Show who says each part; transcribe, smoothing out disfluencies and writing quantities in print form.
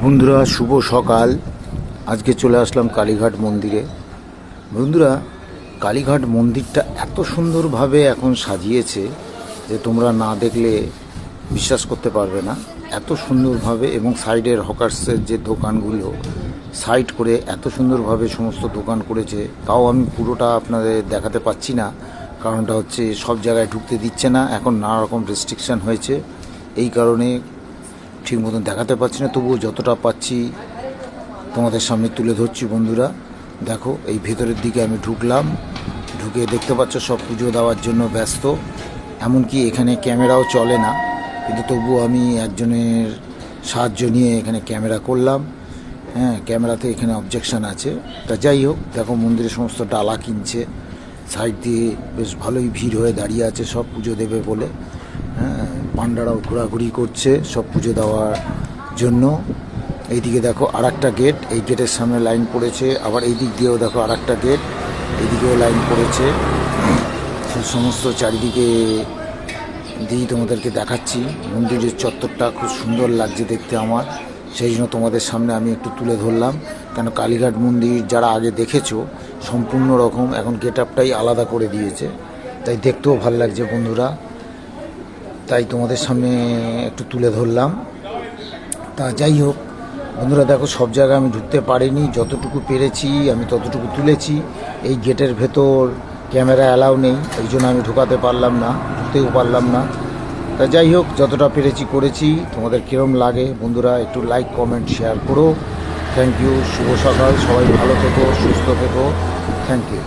Speaker 1: বন্ধুরা শুভ সকাল। আজকে চলে আসলাম কালীঘাট মন্দিরে। বন্ধুরা, কালীঘাট মন্দিরটা এত সুন্দরভাবে এখন সাজিয়েছে যে তোমরা না দেখলে বিশ্বাস করতে পারবে না। এত সুন্দরভাবে, এবং সাইডের হকার্সের যে দোকানগুলো সাইড করে এত সুন্দরভাবে সমস্ত দোকান করেছে। তাও আমি পুরোটা আপনাদের দেখাতে পাচ্ছি না, কারণটা হচ্ছে সব জায়গায় ঢুকতে দিচ্ছে না। এখন নানা রকম রেস্ট্রিকশান হয়েছে, এই কারণে ঠিক মতন দেখাতে পাচ্ছি না। তবুও যতটা পাচ্ছি তোমাদের সামনে তুলে ধরছি। বন্ধুরা দেখো, এই ভেতরের দিকে আমি ঢুকলাম, ঢুকে দেখতে পাচ্ছ সব পুজো দেওয়ার জন্য ব্যস্ত। এমনকি এখানে ক্যামেরাও চলে না, কিন্তু তবুও আমি একজনের সাহায্য নিয়ে এখানে ক্যামেরা করলাম। হ্যাঁ, ক্যামেরাতে এখানে অবজেকশান আছে। তা যাই হোক, দেখো মন্দিরে সমস্ত ডালা কিনছে, সাইড দিয়ে বেশ ভালোই ভিড় হয়ে দাঁড়িয়ে আছে সব পুজো দেবে বলে। হ্যাঁ, পান্ডারাও ঘোরাঘুরি করছে সব পুজো দেওয়ার জন্য। এইদিকে দেখো আর একটা গেট, এই গেটের সামনে লাইন পড়েছে। আবার এই দিক দিয়েও দেখো আর একটা গেট, এইদিকেও লাইন পড়েছে। সমস্ত চারিদিকে দিয়েই তোমাদেরকে দেখাচ্ছি। মন্দিরের চত্বরটা খুব সুন্দর লাগছে দেখতে আমার, সেই জন্য তোমাদের সামনে আমি একটু তুলে ধরলাম। কেন কালীঘাট মন্দির যারা আগে দেখেছো, সম্পূর্ণ রকম এখন গেট আপটাই আলাদা করে দিয়েছে, তাই দেখতেও ভালো লাগছে বন্ধুরা। তাই তোমাদের সামনে একটু তুলে ধরলাম। তা যাই হোক বন্ধুরা, দেখো সব জায়গায় আমি ঢুকতে পারিনি, যতটুকু পেরেছি আমি ততটুকু তুলেছি। এই গেটের ভেতর ক্যামেরা অ্যালাউ নেই, এই জন্য আমি ঢুকাতে পারলাম না, ঢুকতেও পারলাম না। তা যাই হোক, যতটা পেরেছি করেছি। তোমাদের কীরম লাগে বন্ধুরা একটু লাইক কমেন্ট শেয়ার করো। Thank you. শুভ সকাল, সবাই ভালো থেকো, সুস্থ থেকো। Thank you.